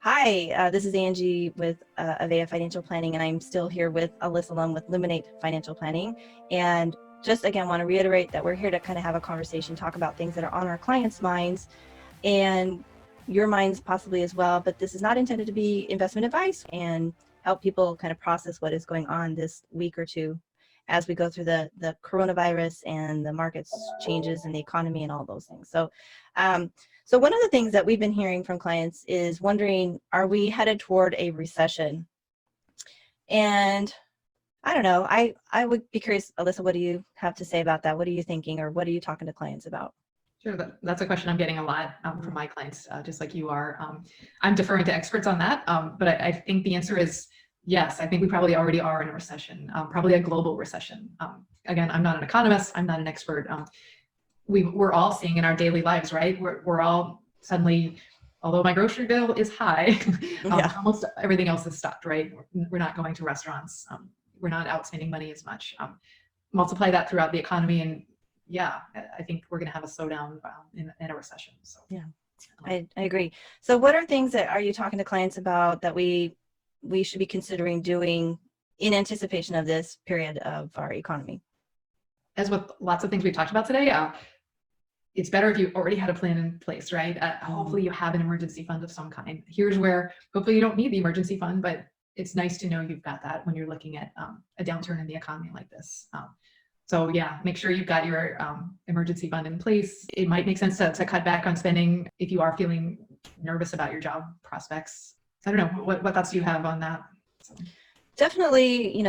Hi, this is Angie with Avea Financial Planning, and I'm still here with Alyssa Lum with Luminate Financial Planning. And just again, want to reiterate that we're here to kind of have a conversation, talk about things that are on our clients' minds and your minds possibly as well. But this is not intended to be investment advice, and help people kind of process what is going on this week or two as we go through the coronavirus and the markets changes and the economy and all those things. So one of the things that we've been hearing from clients is wondering, are we headed toward a recession? And I don't know, I would be curious, Alyssa, what do you have to say about that? What are you thinking, or what are you talking to clients about? Sure, that's a question I'm getting a lot from my clients, just like you are. I'm deferring to experts on that, but I think the answer is yes. I think we probably already are in a recession, probably a global recession. Again, I'm not an economist, I'm not an expert. We're all seeing in our daily lives, right? We're all suddenly, although my grocery bill is high, almost everything else is stopped, right? We're not going to restaurants. We're not out spending money as much. Multiply that throughout the economy, and yeah, I think we're going to have a slowdown in a recession. So yeah, I agree. So what are things that are you talking to clients about that we should be considering doing in anticipation of this period of our economy? As with lots of things we've talked about today, it's better if you already had a plan in place, right? Hopefully you have an emergency fund of some kind. Here's where hopefully you don't need the emergency fund, but it's nice to know you've got that when you're looking at a downturn in the economy like this. So yeah, make sure you've got your emergency fund in place. It might make sense to cut back on spending if you are feeling nervous about your job prospects. I don't know, what thoughts do you have on that? So. Definitely,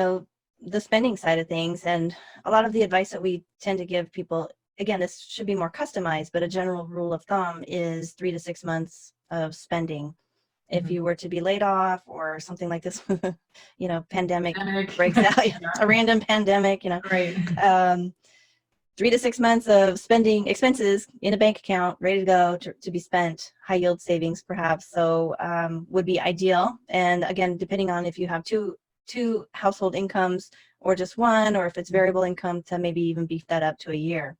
the spending side of things, and a lot of the advice that we tend to give people, again, this should be more customized, but a general rule of thumb is 3 to 6 months of spending. If you were to be laid off or something like this, pandemic breaks out, a random pandemic, Right. 3 to 6 months of spending expenses in a bank account, ready to go to be spent, high yield savings perhaps. So would be ideal. And again, depending on if you have two household incomes or just one, or if it's variable income, to maybe even beef that up to a year.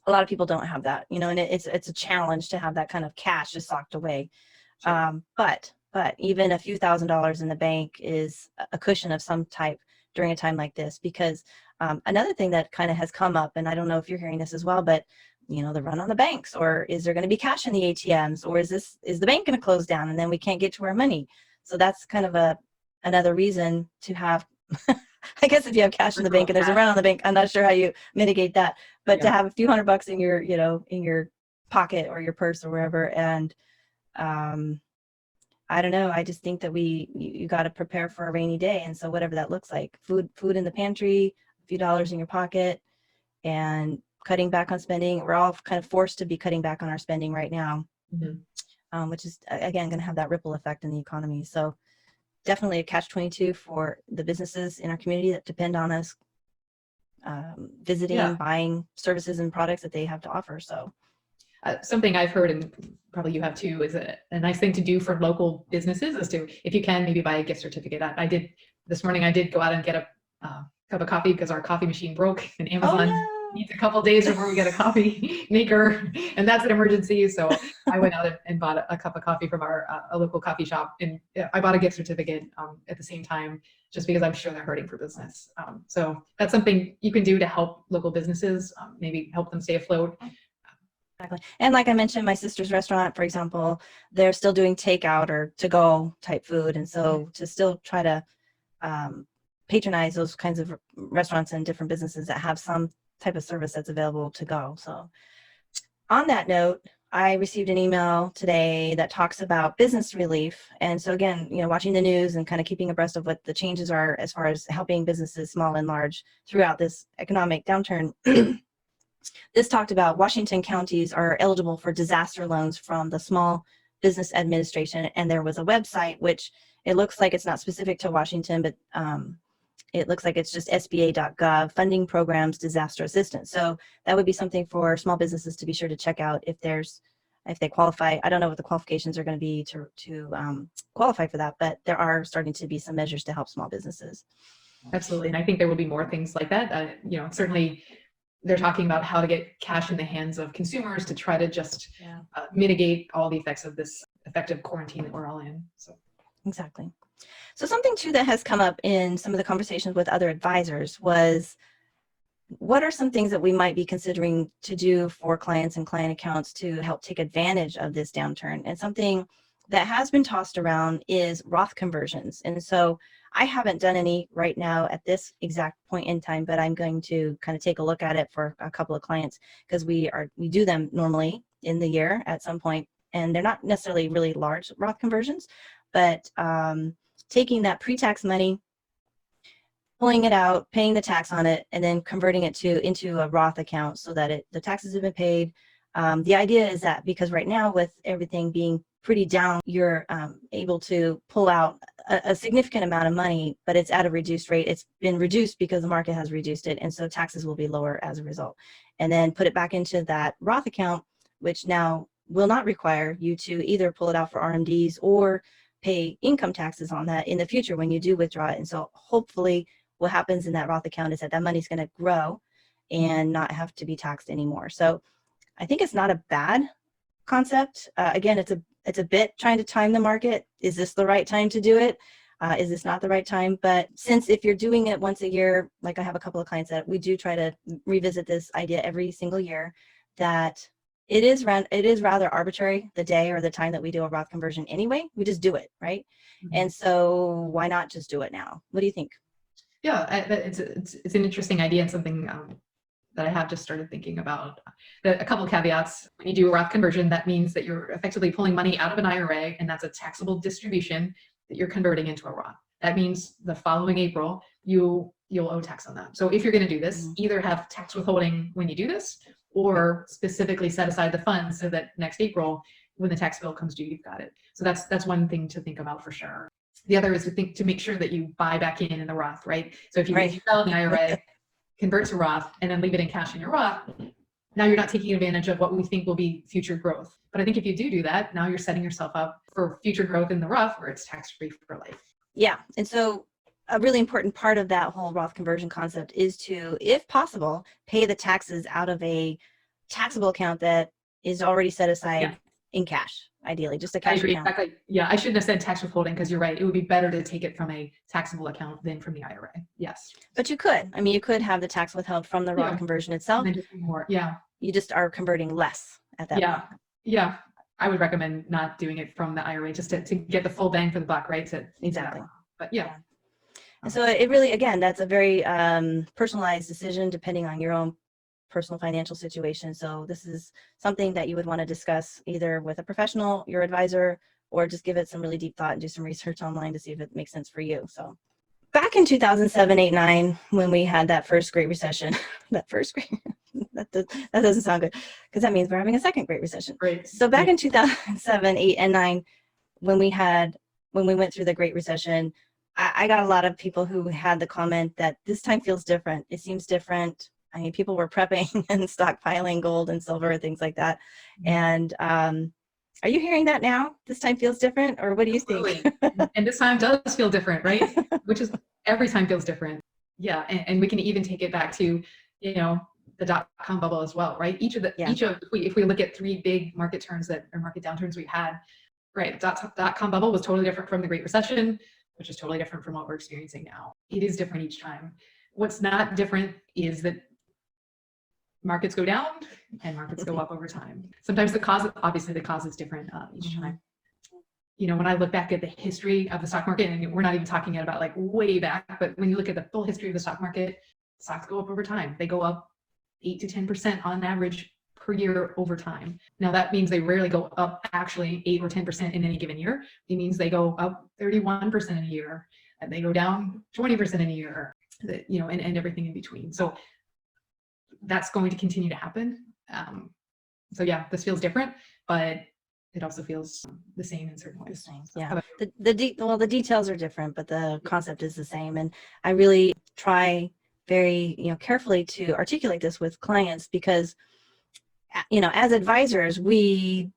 A lot of people don't have that, and it's a challenge to have that kind of cash just socked away. Sure. But even a few $1,000s in the bank is a cushion of some type during a time like this, because another thing that kind of has come up, and I don't know if you're hearing this as well, but the run on the banks, or is there going to be cash in the ATMs, or is the bank going to close down and then we can't get to our money? So that's kind of another reason to have, I guess if you have cash in the bank and there's a run on the bank, I'm not sure how you mitigate that, but to have a few $100 in your, in your pocket or your purse or wherever. And I don't know. I just think that you got to prepare for a rainy day. And so whatever that looks like, food in the pantry, a few dollars in your pocket, and cutting back on spending. We're all kind of forced to be cutting back on our spending right now, which is, again, going to have that ripple effect in the economy. So definitely a catch-22 for the businesses in our community that depend on us visiting, buying services and products that they have to offer. So something I've heard, and probably you have too, is a nice thing to do for local businesses is to, if you can, maybe buy a gift certificate. I did this morning. I did go out and get a cup of coffee because our coffee machine broke, and Amazon needs a couple of days before we get a coffee maker, and that's an emergency. So I went out and bought a cup of coffee from a local coffee shop, and I bought a gift certificate at the same time, just because I'm sure they're hurting for business. So that's something you can do to help local businesses, maybe help them stay afloat. Exactly. And like I mentioned, my sister's restaurant, for example, they're still doing takeout or to-go type food. And so to still try to patronize those kinds of restaurants and different businesses that have some type of service that's available to go. So on that note, I received an email today that talks about business relief. And so again, watching the news and kind of keeping abreast of what the changes are as far as helping businesses, small and large, throughout this economic downturn. This talked about Washington counties are eligible for disaster loans from the Small Business Administration. And there was a website, which it looks like it's not specific to Washington, but it looks like it's just SBA.gov, funding programs, disaster assistance. So that would be something for small businesses to be sure to check out if they qualify. I don't know what the qualifications are going to be to qualify for that, but there are starting to be some measures to help small businesses. Absolutely. And I think there will be more things like that. Certainly they're talking about how to get cash in the hands of consumers to try to just mitigate all the effects of this effective quarantine that we're all in. So Exactly. So something too that has come up in some of the conversations with other advisors was, what are some things that we might be considering to do for clients and client accounts to help take advantage of this downturn? And something that has been tossed around is Roth conversions. And so I haven't done any right now at this exact point in time, but I'm going to kind of take a look at it for a couple of clients, because we do them normally in the year at some point, and they're not necessarily really large Roth conversions, but taking that pre-tax money, pulling it out, paying the tax on it, and then converting it into a Roth account so that the taxes have been paid. The idea is that because right now with everything being pretty down, you're able to pull out a significant amount of money, but it's at a reduced rate. It's been reduced because the market has reduced it, and so taxes will be lower as a result. And then put it back into that Roth account, which now will not require you to either pull it out for RMDs or pay income taxes on that in the future when you do withdraw it. And so hopefully what happens in that Roth account is that money's going to grow and not have to be taxed anymore. So I think it's not a bad concept. Again, it's a bit trying to time the market. Is this the right time to do it? Is this not the right time? But since if you're doing it once a year, like I have a couple of clients that we do try to revisit this idea every single year, that it is rather arbitrary the day or the time that we do a Roth conversion anyway. We just do it, right? mm-hmm. And so why not just do it now? What do you think? Yeah, it's an interesting idea, and something that I have just started thinking about. A couple of caveats. When you do a Roth conversion, that means that you're effectively pulling money out of an IRA, and that's a taxable distribution that you're converting into a Roth. That means the following April, you'll owe tax on that. So if you're going to do this, either have tax withholding when you do this, or specifically set aside the funds so that next April, when the tax bill comes due, you've got it. So that's one thing to think about for sure. The other is to make sure that you buy back in the Roth, right? So if you sell in the IRA, convert to Roth, and then leave it in cash in your Roth, now you're not taking advantage of what we think will be future growth. But I think if you do that, now you're setting yourself up for future growth in the Roth where it's tax-free for life. Yeah. And so a really important part of that whole Roth conversion concept is to, if possible, pay the taxes out of a taxable account that is already set aside in cash, ideally, just a cash account. Exactly. Yeah, I shouldn't have said tax withholding, because you're right. It would be better to take it from a taxable account than from the IRA. Yes. But you could. I mean, you could have the tax withheld from the Roth conversion itself. And then just more. Yeah. You just are converting less at that point. Yeah. I would recommend not doing it from the IRA, just to get the full bang for the buck, right? Exactly. But yeah. And so it really, again, that's a very personalized decision depending on your own personal financial situation. So this is something that you would want to discuss either with a professional, your advisor, or just give it some really deep thought and do some research online to see if it makes sense for you. So back in 2007, 8, 9, when we had that first Great Recession, that doesn't sound good, because that means we're having a second Great Recession. Right. So back in 2007, 8, and 9, when we went through the Great Recession, I got a lot of people who had the comment that this time feels different. It seems different. I mean, people were prepping and stockpiling gold and silver, things like that. And are you hearing that now? This time feels different, or what do you think? And this time does feel different, right? Which is every time feels different. Yeah, and we can even take it back to, the dot-com bubble as well, right? If we look at 3 big market turns market downturns we've had, right? Dot-com bubble was totally different from the Great Recession, which is totally different from what we're experiencing now. It is different each time. What's not different is that markets go down and markets go up over time. Sometimes the cause is different each time. When I look back at the history of the stock market, and we're not even talking about like way back, but when you look at the full history of the stock market, stocks go up over time. They go up 8 to 10% on average per year over time. Now that means they rarely go up actually 8 or 10% in any given year. It means they go up 31% in a year, and they go down 20% in a year, and everything in between. So that's going to continue to happen. So yeah, this feels different, but it also feels the same in certain ways. Yeah, the details are different, but the concept is the same. And I really try very carefully to articulate this with clients, because as advisors, we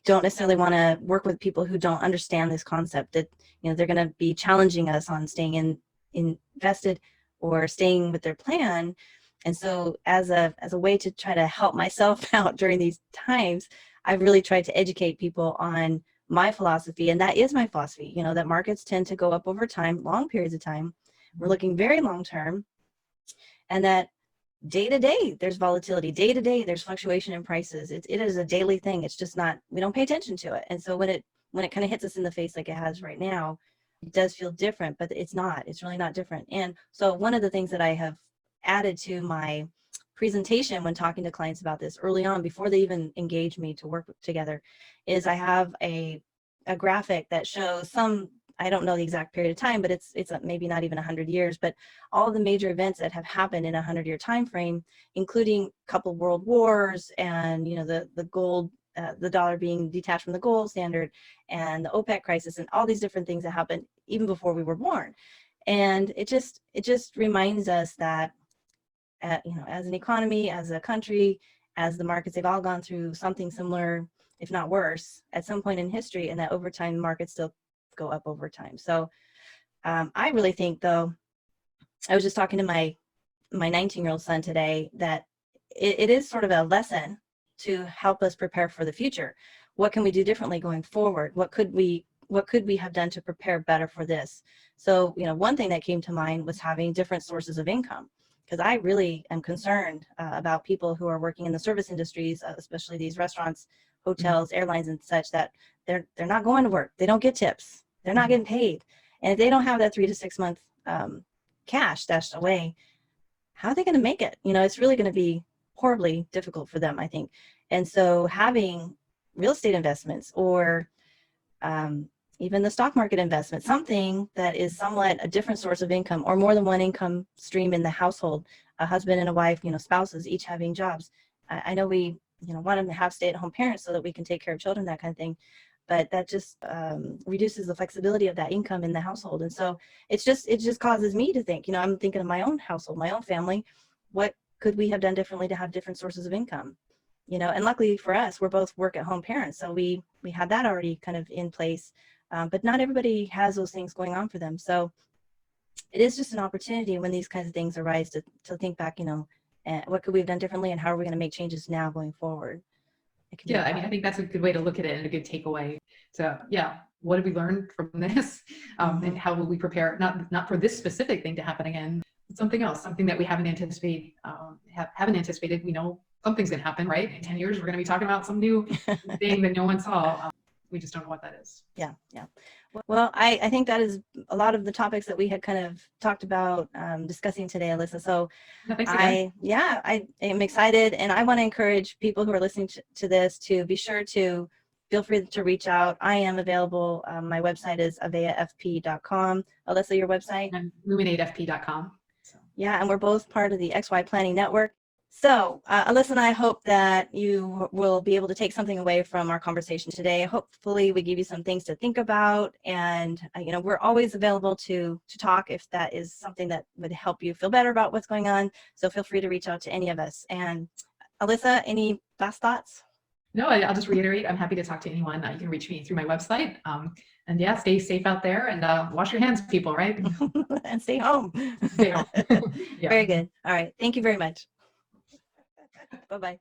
don't necessarily want to work with people who don't understand this concept, that they're going to be challenging us on staying invested or staying with their plan. And so as a way to try to help myself out during these times, I've really tried to educate people on my philosophy, and that is my philosophy, you know, that markets tend to go up over time, long periods of time. We're looking very long term, and that day to day there's volatility, day to day there's fluctuation in prices. It is a daily thing. It's just not, we don't pay attention to it. And so when it kind of hits us in the face like it has right now, it does feel different, but it's really not different. And so one of the things that I have added to my presentation when talking to clients about this early on, before they even engage me to work together, is I have a graphic that shows some, I don't know the exact period of time, but it's maybe not even 100 years, but all of the major events that have happened in a 100-year time frame, including a couple world wars, and you know, the gold, the dollar being detached from the gold standard, and the OPEC crisis, and all these different things that happened even before we were born. And it just reminds us that you know, as an economy, as a country, as the markets, they've all gone through something similar, if not worse, at some point in history, and that over time markets still go up over time. So I really think, though, I was just talking to my 19-year-old son today, that it is sort of a lesson to help us prepare for the future. What can we do differently going forward? What could we have done to prepare better for this? So, you know, one thing that came to mind was having different sources of income, because I really am concerned about people who are working in the service industries, especially these restaurants, hotels, airlines, and such, that they're not going to work. They don't get tips. They're not getting paid. And if they don't have that 3 to 6 month cash stashed away, how are they going to make it? You know, it's really going to be horribly difficult for them, I think. And so having real estate investments, or even the stock market investment, something that is somewhat a different source of income, or more than one income stream in the household, a husband and a wife, you know, spouses each having jobs. I know we, you know, want them to have stay-at-home parents so that we can take care of children, that kind of thing, but that just reduces the flexibility of that income in the household. And so it just causes me to think, you know, I'm thinking of my own household, my own family, what could we have done differently to have different sources of income? You know, and luckily for us, we're both work-at-home parents, so we had that already kind of in place. But not everybody has those things going on for them. So it is just an opportunity when these kinds of things arise to think back, you know, what could we have done differently, and how are we going to make changes now going forward? Yeah, I mean, I think that's a good way to look at it, and a good takeaway. So yeah, what did we learn from this? And how will we prepare, not for this specific thing to happen again, but something else, something that we haven't anticipated. We know something's going to happen, right? In 10 years, we're going to be talking about some new thing that no one saw. We just don't know what that is. Yeah. Well, I think that is a lot of the topics that we had kind of talked about discussing today, Alyssa. So I am excited, and I want to encourage people who are listening to this to be sure to feel free to reach out. I am available. My website is aveafp.com. Alyssa, your website? And luminatefp.com. So. Yeah, and we're both part of the XY Planning Network. So Alyssa and I hope that you will be able to take something away from our conversation today. Hopefully we give you some things to think about, and you know, we're always available to talk if that is something that would help you feel better about what's going on. So feel free to reach out to any of us. And Alyssa, any last thoughts? No, I'll just reiterate, I'm happy to talk to anyone. You can reach me through my website. And yeah, stay safe out there, and wash your hands, people, right? And stay home. Stay home. Yeah. Very good. All right. Thank you very much. Bye-bye.